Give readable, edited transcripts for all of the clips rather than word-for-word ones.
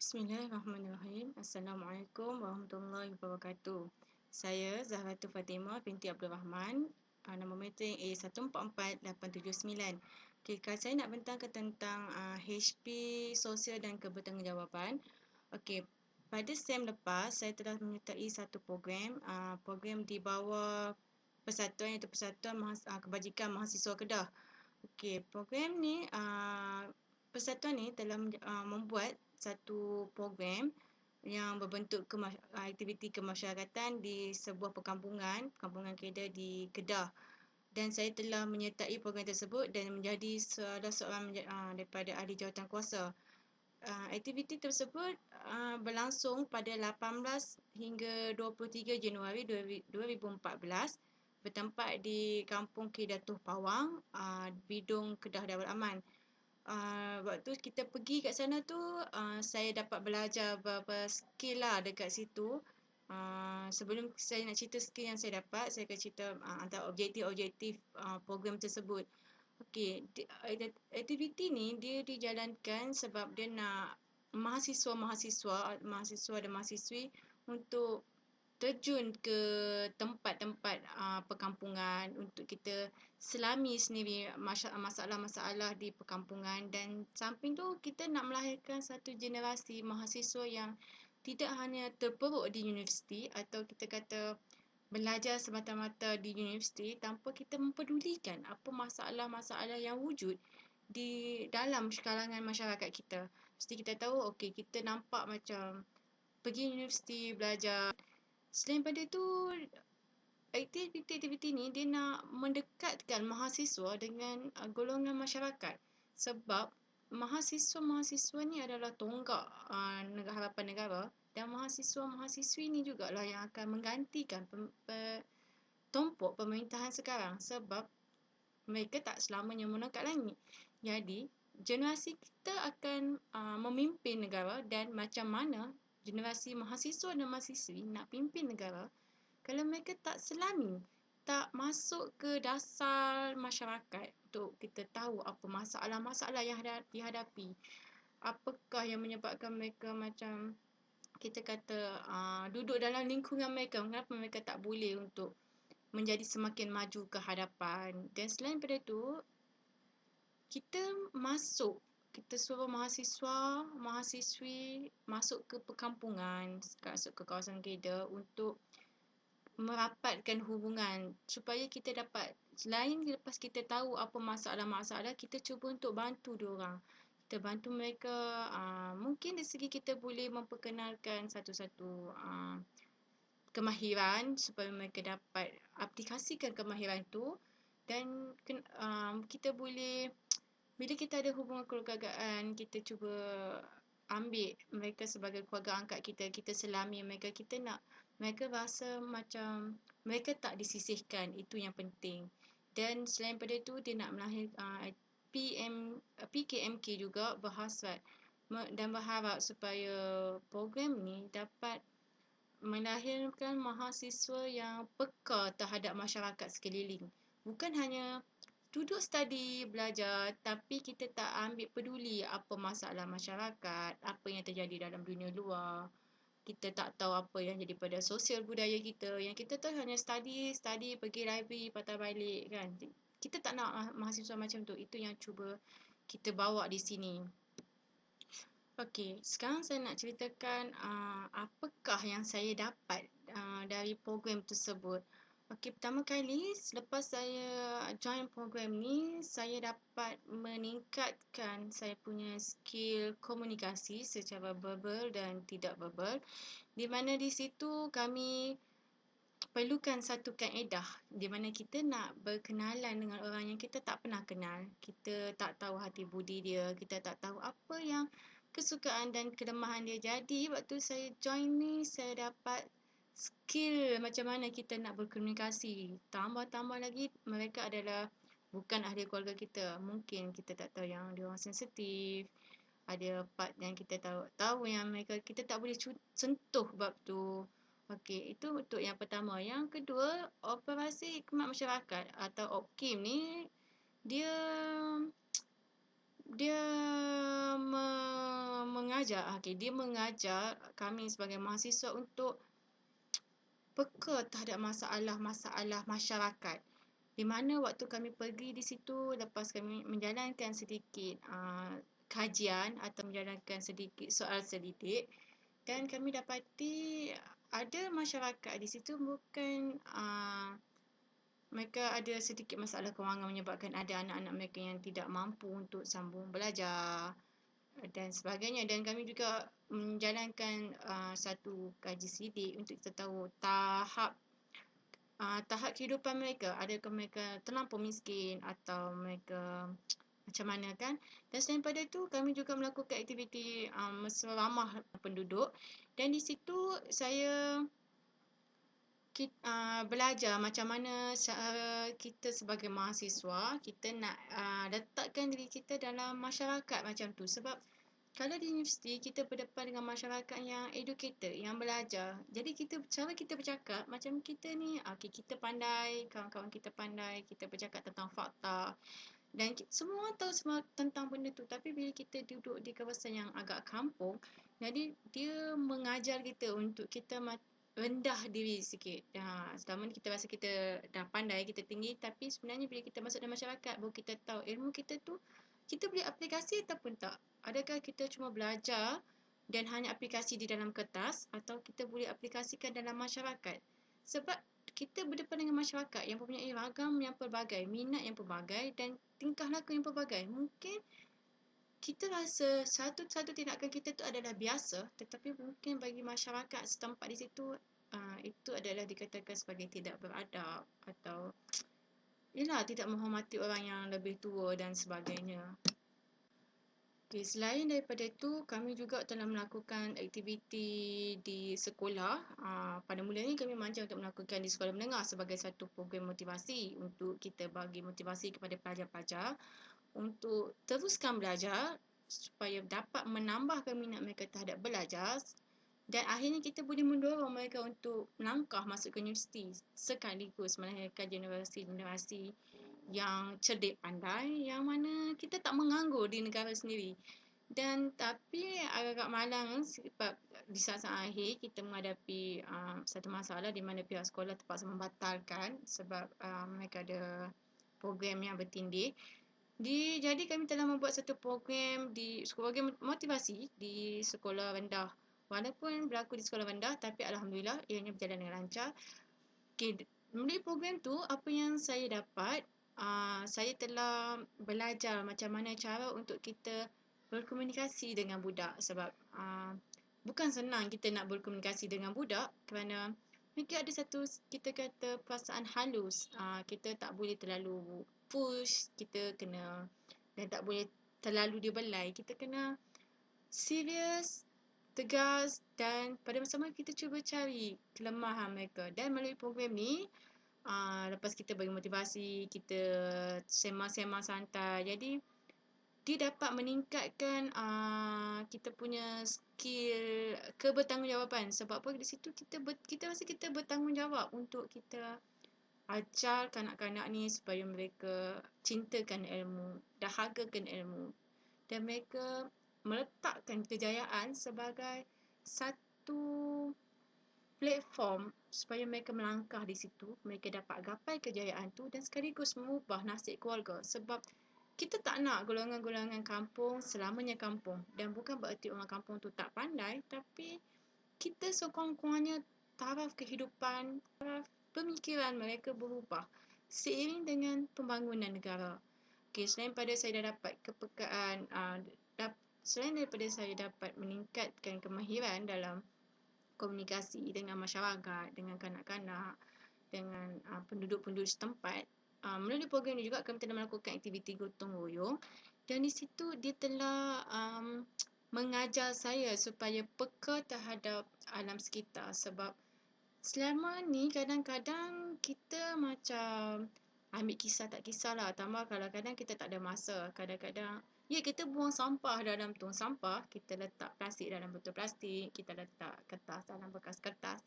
Bismillahirrahmanirrahim. Assalamualaikum warahmatullahi wabarakatuh. Saya Zahratul Fatimah binti Abdul Rahman. Nombor meeting A144879. Okay, saya nak bentangkan tentang HP, sosial dan kebertanggungjawaban. Okey, pada SEM lepas saya telah menyertai satu program di bawah persatuan iaitu Persatuan Kebajikan Mahasiswa Kedah. Okey, program ni persatuan ni telah membuat satu program yang berbentuk aktiviti kemasyarakatan di sebuah perkampungan Kedah di Kedah. Dan saya telah menyertai program tersebut dan menjadi salah seorang daripada ahli jawatankuasa. Aktiviti tersebut berlangsung pada 18 hingga 23 Januari 2014 bertempat di Kampung Kedatuh Pawang, Bidung Kedah Darul Aman. Waktu kita pergi kat sana tu, saya dapat belajar beberapa skill lah dekat situ. Sebelum saya nak cerita skill yang saya dapat, saya akan cerita antara objektif-objektif program tersebut. Okey, aktiviti ni dia dijalankan sebab dia nak mahasiswa dan mahasiswi untuk terjun ke tempat-tempat perkampungan untuk kita selami sendiri masalah-masalah di perkampungan, dan samping tu kita nak melahirkan satu generasi mahasiswa yang tidak hanya terperuk di universiti atau kita kata belajar semata-mata di universiti tanpa kita mempedulikan apa masalah-masalah yang wujud di dalam kalangan masyarakat kita. Mesti kita tahu, okey, kita nampak macam pergi universiti belajar. Selain pada tu, aktiviti-aktiviti ni dia nak mendekatkan mahasiswa dengan golongan masyarakat, sebab mahasiswa-mahasiswa ni adalah tonggak harapan negara, dan mahasiswa-mahasiswi ni jugalah yang akan menggantikan tompok pemerintahan sekarang, sebab mereka tak selamanya menang kat langit. Jadi generasi kita akan memimpin negara, dan macam mana generasi mahasiswa dan mahasiswi nak pimpin negara kalau mereka tak selami, tak masuk ke dasar masyarakat untuk kita tahu apa masalah-masalah yang dihadapi. Apakah yang menyebabkan mereka macam kita kata duduk dalam lingkungan mereka, kenapa mereka tak boleh untuk menjadi semakin maju ke hadapan. Dan selain daripada itu, kita suruh mahasiswa, mahasiswi masuk ke perkampungan, masuk ke kawasan Kedah untuk merapatkan hubungan supaya kita dapat, selain lepas kita tahu apa masalah-masalah, kita cuba untuk bantu diorang. Kita bantu mereka, mungkin dari segi kita boleh memperkenalkan satu-satu kemahiran supaya mereka dapat aplikasikan kemahiran itu, dan kita boleh, bila kita ada hubungan kekeluargaan, kita cuba ambil mereka sebagai keluarga angkat kita, kita selami mereka, kita nak mereka rasa macam mereka tak disisihkan, itu yang penting. Dan selain pada itu, dia nak melahirkan PKMK juga berhasrat dan berharap supaya program ni dapat melahirkan mahasiswa yang peka terhadap masyarakat sekeliling. Bukan hanya duduk study, belajar, tapi kita tak ambil peduli apa masalah masyarakat, apa yang terjadi dalam dunia luar. Kita tak tahu apa yang jadi pada sosial budaya kita. Yang kita tahu hanya study, pergi library, patah balik kan. Kita tak nak mahasiswa macam tu. Itu yang cuba kita bawa di sini. Okey, sekarang saya nak ceritakan apakah yang saya dapat dari program tersebut. Okey, pertama kali selepas saya join program ni, saya dapat meningkatkan saya punya skill komunikasi secara verbal dan tidak verbal, di mana di situ kami perlukan satu kaedah di mana kita nak berkenalan dengan orang yang kita tak pernah kenal. Kita tak tahu hati budi dia, kita tak tahu apa yang kesukaan dan kelemahan dia. Jadi waktu saya join ni, saya dapat skill macam mana kita nak berkomunikasi. Tambah-tambah lagi, mereka adalah bukan ahli keluarga kita. Mungkin kita tak tahu yang dia orang sensitif. Ada part yang kita tahu yang kita tak boleh sentuh bab tu. Okey, itu untuk yang pertama. Yang kedua, operasi khidmat masyarakat atau OPKIM ni dia mengajar, dia mengajar kami sebagai mahasiswa untuk peka terhadap masalah-masalah masyarakat. Di mana waktu kami pergi di situ, lepas kami menjalankan sedikit kajian atau menjalankan sedikit soal selidik, dan kami dapati ada masyarakat di situ bukan mereka ada sedikit masalah kewangan menyebabkan ada anak-anak mereka yang tidak mampu untuk sambung belajar dan sebagainya, dan kami juga menjalankan satu kaji selidik untuk kita tahu tahap kehidupan mereka, adakah mereka terlampau miskin atau mereka macam mana kan. Dan selain pada itu kami juga melakukan aktiviti mesra ramah penduduk, dan di situ saya belajar macam mana kita sebagai mahasiswa kita nak letakkan diri kita dalam masyarakat macam tu. Sebab kalau di universiti kita berdepan dengan masyarakat yang educated, yang belajar. Jadi cara kita bercakap macam kita ni, kita pandai, kawan-kawan kita pandai, kita bercakap tentang fakta. Dan semua orang tahu semua tentang benda tu. Tapi bila kita duduk di kawasan yang agak kampung, jadi dia mengajar kita untuk kita rendah diri sikit. Selama ni kita rasa kita dah pandai, kita tinggi, tapi sebenarnya bila kita masuk dalam masyarakat baru kita tahu ilmu kita tu kita boleh aplikasi ataupun tak. Adakah kita cuma belajar dan hanya aplikasi di dalam kertas, atau kita boleh aplikasikan dalam masyarakat. Sebab kita berdepan dengan masyarakat yang mempunyai ragam yang pelbagai, minat yang pelbagai dan tingkah laku yang pelbagai. Mungkin kita rasa satu tindakan kita tu adalah biasa, tetapi mungkin bagi masyarakat setempat di situ itu adalah dikatakan sebagai tidak beradab atau tidak menghormati orang yang lebih tua dan sebagainya. Okay, selain daripada itu, kami juga telah melakukan aktiviti di sekolah. Pada mulanya kami manja untuk melakukan di sekolah menengah sebagai satu program motivasi untuk kita bagi motivasi kepada pelajar-pelajar untuk teruskan belajar supaya dapat menambahkan minat mereka terhadap belajar, dan akhirnya kita boleh mendorong mereka untuk melangkah masuk ke universiti sekaligus melahirkan generasi-generasi yang cerdik pandai, yang mana kita tak menganggur di negara sendiri. Dan tapi agak-agak malang sebab di saat-saat akhir kita menghadapi satu masalah di mana pihak sekolah terpaksa membatalkan sebab mereka ada program yang bertindih. Jadi kami telah membuat satu program motivasi di sekolah rendah. Walaupun berlaku di sekolah rendah, tapi alhamdulillah ianya berjalan dengan lancar. Okay, melalui program tu apa yang saya dapat, saya telah belajar macam mana cara untuk kita berkomunikasi dengan budak. Sebab bukan senang kita nak berkomunikasi dengan budak kerana mereka ada satu, kita kata, perasaan halus. Kita tak boleh terlalu push, kita kena, dan tak boleh terlalu dibelai. Kita kena serius, tegas, dan pada masa sama kita cuba cari kelemahan mereka. Dan melalui program ni, lepas kita bagi motivasi, kita sembang-sembang santai, jadi dia dapat meningkatkan kita punya skill kebertanggungjawabkan. Sebab apa, di situ kita rasa kita bertanggungjawab untuk kita ajar kanak-kanak ni supaya mereka cintakan ilmu, dahagakan ilmu, dan mereka meletakkan kejayaan sebagai satu platform supaya mereka melangkah di situ, mereka dapat gapai kejayaan tu dan sekaligus mengubah nasib keluarga. Sebab kita tak nak golongan-golongan kampung selamanya kampung, dan bukan bererti orang kampung tu tak pandai, tapi kita sekurang-kurangnya taraf kehidupan, taraf pemikiran mereka berubah seiring dengan pembangunan negara. Okay, selain daripada saya dah dapat kepekaan, selain daripada saya dapat meningkatkan kemahiran dalam komunikasi dengan masyarakat, dengan kanak-kanak, dengan penduduk-penduduk setempat, melalui program ini juga kami telah melakukan aktiviti gotong royong, dan di situ dia telah mengajar saya supaya peka terhadap alam sekitar. Sebab selama ni kadang-kadang kita macam ambil kisah tak kisahlah, tambah kadang-kadang kita tak ada masa. Kadang-kadang kita buang sampah dalam tong sampah, kita letak plastik dalam botol plastik, kita letak kertas dalam bekas kertas.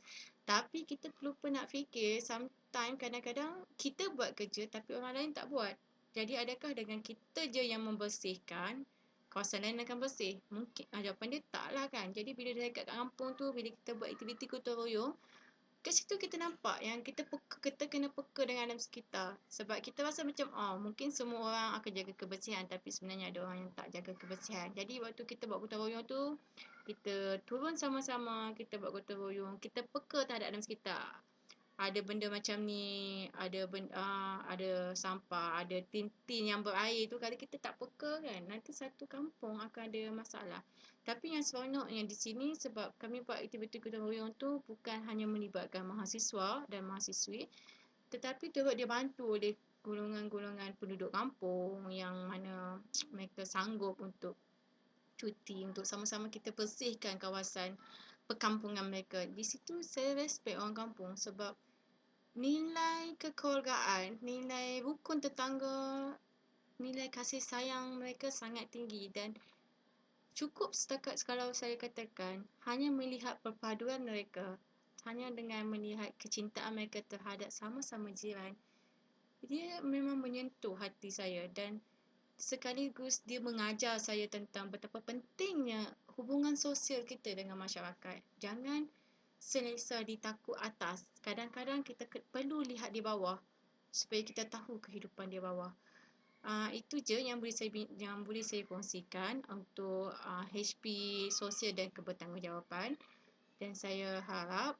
Tapi kita terlupa nak fikir, sometimes kadang-kadang kita buat kerja tapi orang lain tak buat. Jadi adakah dengan kita je yang membersihkan kawasan lain akan bersih? Mungkin jawapan dia taklah kan. Jadi bila dekat kat kampung tu, bila kita buat aktiviti gotong royong, kat situ kita nampak yang kita kena peka dengan alam sekitar. Sebab kita rasa macam mungkin semua orang akan jaga kebersihan, tapi sebenarnya ada orang yang tak jaga kebersihan. Jadi waktu kita buat gotong royong tu, kita turun sama-sama, kita buat gotong royong, kita peka terhadap alam sekitar. Ada benda macam ni, ada sampah, ada tin-tin yang berair tu, kalau kita tak peka kan, nanti satu kampung akan ada masalah. Tapi yang seronoknya di sini, sebab kami buat aktiviti gotong royong tu bukan hanya melibatkan mahasiswa dan mahasiswi, tetapi turut dibantu oleh golongan-golongan penduduk kampung yang mana mereka sanggup untuk cuti, untuk sama-sama kita bersihkan kawasan perkampungan mereka. Di situ saya respect orang kampung sebab nilai kekeluargaan, nilai rukun tetangga, nilai kasih sayang mereka sangat tinggi, dan cukup setakat kalau saya katakan hanya melihat perpaduan mereka, hanya dengan melihat kecintaan mereka terhadap sama-sama jiran, dia memang menyentuh hati saya, dan sekaligus dia mengajar saya tentang betapa pentingnya hubungan sosial kita dengan masyarakat. Jangan selesa di takut atas. Kadang-kadang kita perlu lihat di bawah supaya kita tahu kehidupan di bawah. Itu je yang boleh saya kongsikan untuk HP sosial dan kebertanggungjawaban. Dan saya harap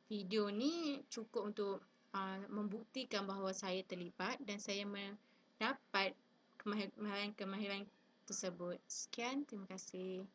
video ni cukup untuk membuktikan bahawa saya terlibat dan saya mendapat kemahiran-kemahiran tersebut. Sekian, terima kasih.